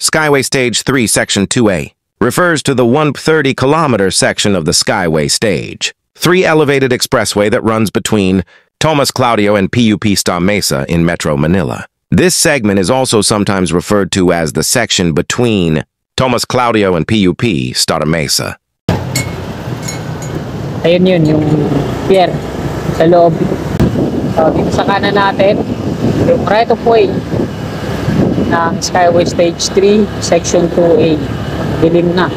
Skyway Stage 3, Section 2A, refers to the 130-kilometer section of the Skyway Stage, 3 elevated expressway that runs between Tomas Claudio and PUP Star Mesa in Metro Manila. This segment is also sometimes referred to as the section between Tomas Claudio and PUP Star Mesa. Ayun yun, yung pier sa loob. So, dito sa kanan natin, yung right of way ng Skyway Stage 3, Section 2A. Dilim na.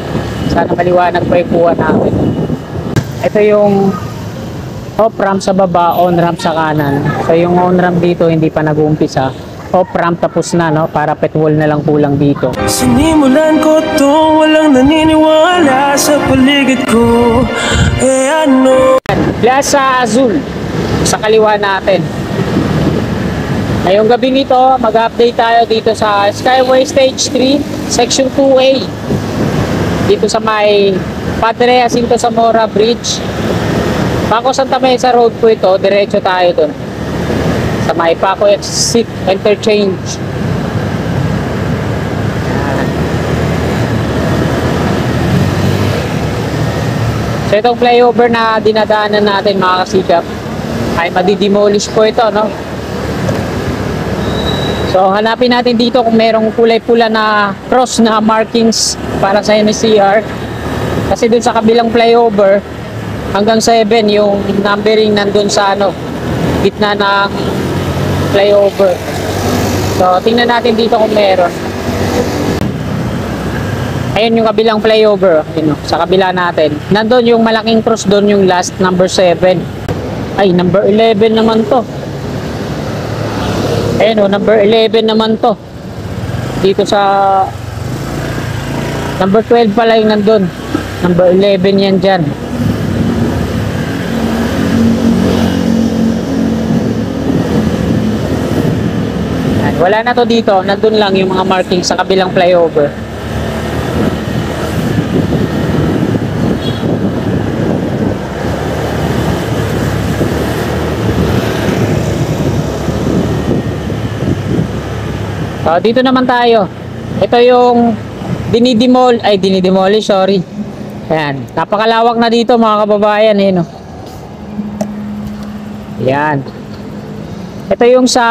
Sana maliwanag pa yung kuha natin. Ito yung off-ramp sa baba, on-ramp sa kanan. So, yung on-ramp dito hindi pa nag-uumpisa. Off-ramp tapos na, no? Para petwall na lang kulang dito. Sinimulan ko to, walang naniniwala sa paligid ko. Ano? Plaza Azul sa kaliwa natin. Ngayong gabi nito, mag-update tayo dito sa Skyway Stage 3, Section 2A. Dito sa may Padre Jacinto Zamora Bridge. Paco Santa Mesa Road po ito, diretso tayo dun. Sa may Paco Exit Interchange. So itong flyover na dinadaanan natin mga kasikap ay madidemolish po ito, no? So hanapin natin dito kung merong kulay pula na cross na markings para sa NCR. Kasi dun sa kabilang flyover hanggang 7 yung numbering nandun sa ano, gitna ng flyover. So tingnan natin dito kung meron. Ayun yung kabilang flyover, ayun, sa kabila natin. Nandun yung malaking cross doon, yung last number 7. Ay, number 11 naman to. Ayun o, number 11 naman to. Dito sa number 12 pala yung nandun. Number 11 yan dyan. Wala na to dito, nandun lang yung mga markings sa kabilang flyover. So, dito naman tayo. Ito yung dinidemolish, sorry. Ayan, napakalawak na dito mga kababayan, eh, no? Ayan. Ito yung sa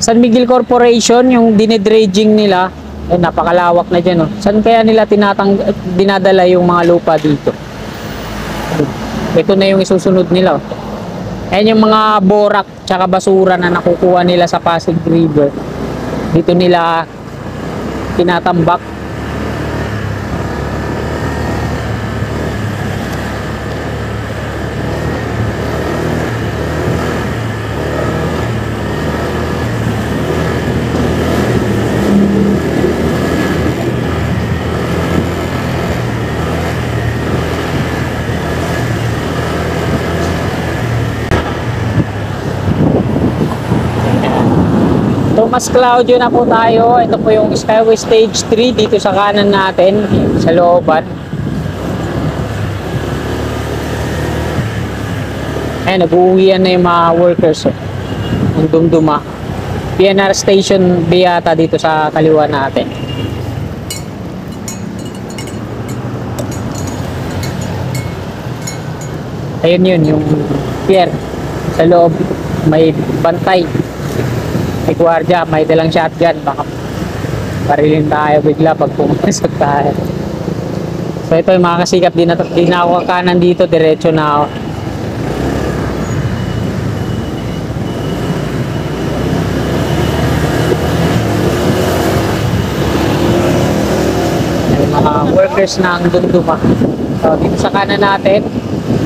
San Miguel Corporation, yung dinedredging nila. Ay, napakalawak na dyan, no? Saan kaya nila dinadala yung mga lupa dito? Ito na yung isusunod nila, oh. Ayan yung mga borak tsaka basura na nakukuha nila sa Pasig River. Dito nila tinatambak. Tomas Claudio na po tayo. Ito po yung Skyway Stage 3 dito sa kanan natin, sa looban. Ayan, nag-uuwian na yung mga workers, oh. Ang dumduma. PNR Station Beata dito sa kaliwa natin. Ayun yun, yung pier sa loob. May bantay. May gwardiya, may dalang shotgun, baka parilin tayo bigla pag pumasok tayo. So ito yung mga kasikap, di na ako kanan dito, diretso na ako. May mga workers na ang dumduma. So dito sa kanan natin,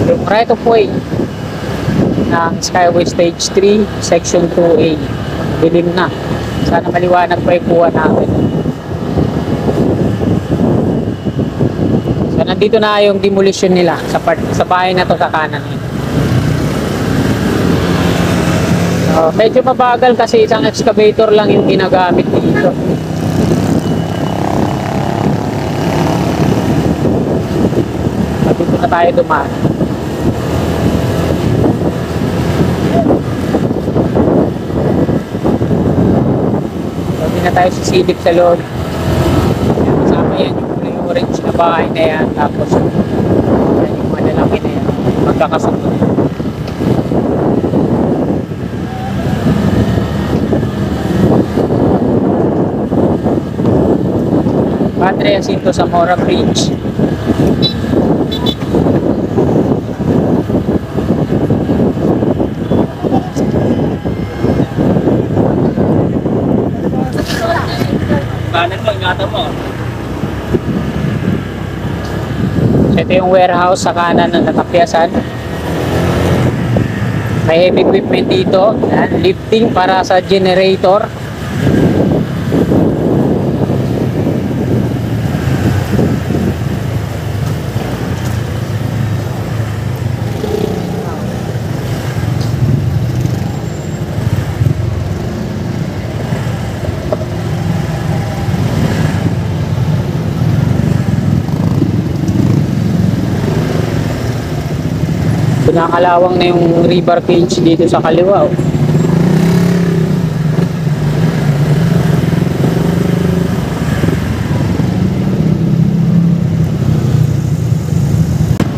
yung right of way ng Skyway Stage 3, Section 2A. Dilim na. Sana maliwanag pa yung kuha natin. So nandito na yung demolition nila sa bahay na to sa kanan. So, medyo mabagal kasi isang excavator lang yung ginagamit dito. So, dito na tayo dumaan. na tayo sisilip sa loob. Kasama yan yung kulay orange na bahay na yan. Tapos yan yung malalaki na yan. Magkakasunod. Padre Jacinto Zamora Bridge. Kanan mo, ingatan mo. So, ito yung warehouse sa kanan ng natapyasan. May heavy equipment dito. Yan, lifting para sa generator. Nakalawang na yung river cage dito sa kaliwa.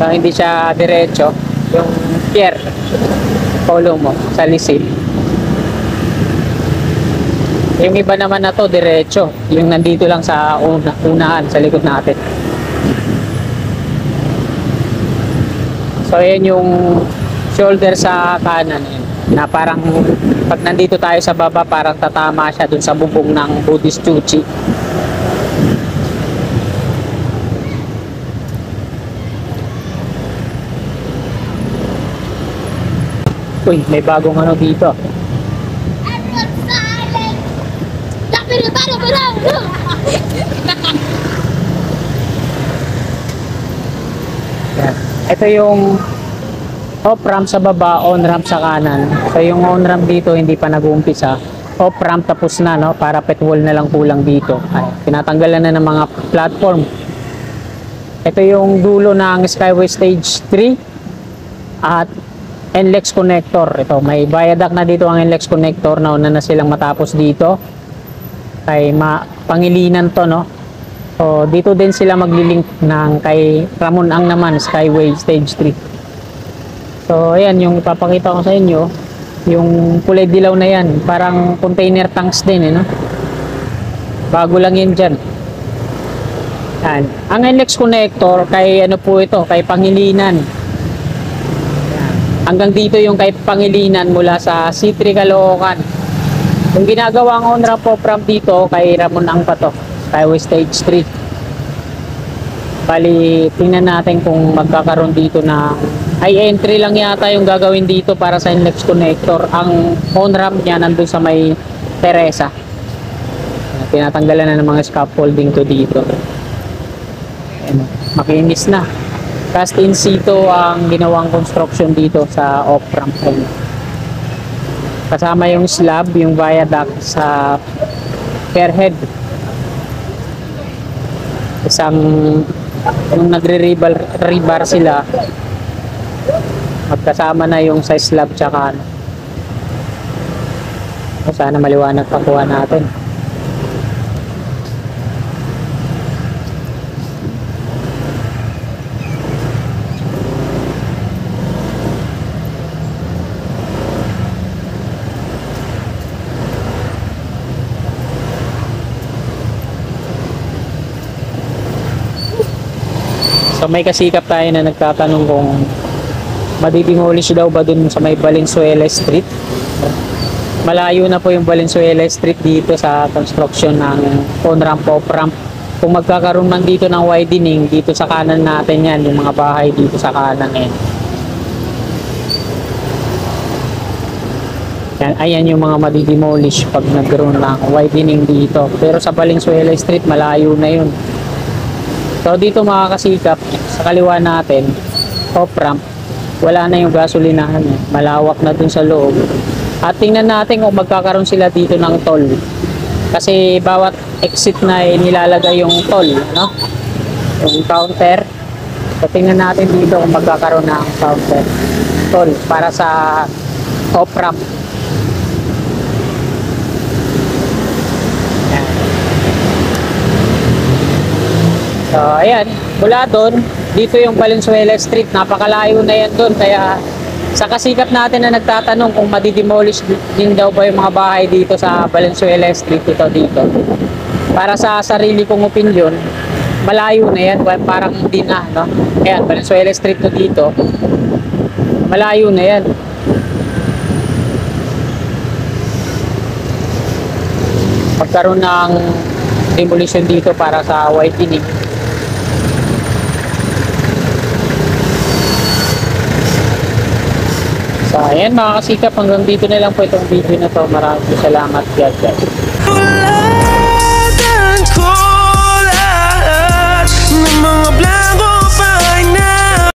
So, hindi siya diretso yung pier. Follow mo sa lisil. Yung iba naman na to diretso. Yung nandito lang sa unahan sa likod natin. So ayan yung shoulder sa kanan na parang pag nandito tayo sa baba parang tatama siya dun sa bubong ng Buddhist Chuchi. Uy, may bagong ano dito. Yan. Ito yung off-ramp sa baba, on-ramp sa kanan. So yung on-ramp dito hindi pa nag-uumpisa. Off-ramp tapos na, no? Para pet wall na lang kulang dito. Ay, tinatanggalan na ng mga platform. Ito yung dulo ng Skyway Stage 3 at NLEX connector. Ito, may viaduct na dito ang NLEX connector. Nauna na silang matapos dito. Kay Pangilinan to, no? So, dito din sila maglilink ng kay Ramon Ang naman, Skyway Stage 3. So, ayan, yung ipapakita ko sa inyo, yung kulay dilaw na yan, parang container tanks din, no? Bago lang yan dyan. Yan. Ang NLEX connector, kay ano po ito, kay Pangilinan. Yan. Hanggang dito yung kay Pangilinan mula sa C3 Caloocan. Yung ginagawang on-ramp off-ramp dito, kay Ramon Ang pa to. Skyway Stage 3. Bali, tingnan natin kung magkakaroon dito na ay entry lang yata yung gagawin dito para sa NLEX connector. Ang on-ramp niya nandun sa may Teresa. Tinatanggalan na ng mga scaffolding to dito. Ayan, makinis na. Cast in situ ang ginawang construction dito sa off-ramp. Kasama yung slab, yung viaduct sa Fairhead. Isang nung nagre-rebar sila, magkasama na yung sa slab tsaka ano. Sana maliwanag pa kuha natin. So may kasikap tayo na nagtatanong kung madidemolish daw ba dun sa may Valenzuela Street. Malayo na po yung Valenzuela Street dito sa construction ng on-ramp off-ramp. Kung magkakaroon man dito ng widening, dito sa kanan natin yan, yung mga bahay dito sa kanan yan. Ayan yung mga madidemolish pag nagkaroon ng widening dito. Pero sa Valenzuela Street, malayo na yun. So dito makakasikap sa kaliwa natin, off-ramp, wala na yung gasolinahan, malawak na dun sa loob. At tingnan natin kung magkakaroon sila dito ng toll. Kasi bawat exit na nilalagay yung toll, no? Yung counter. So tingnan natin dito kung magkakaroon ng counter toll para sa off-ramp. Yan. So, ayan. Mula doon, dito yung Valenzuela Street. Napakalayo na yan doon. Kaya sa kasikap natin na nagtatanong kung madidemolish din daw ba yung mga bahay dito sa Valenzuela Street, ito dito. Para sa sarili kong opinion, malayo na yan. Parang hindi na, no? Ayan, Valenzuela Street to dito. Malayo na yan. Magkaroon ng demolition dito para sa whitening. So, ayan mga kasikap, hanggang dito na lang po itong video na to. Maraming salamat. God bless.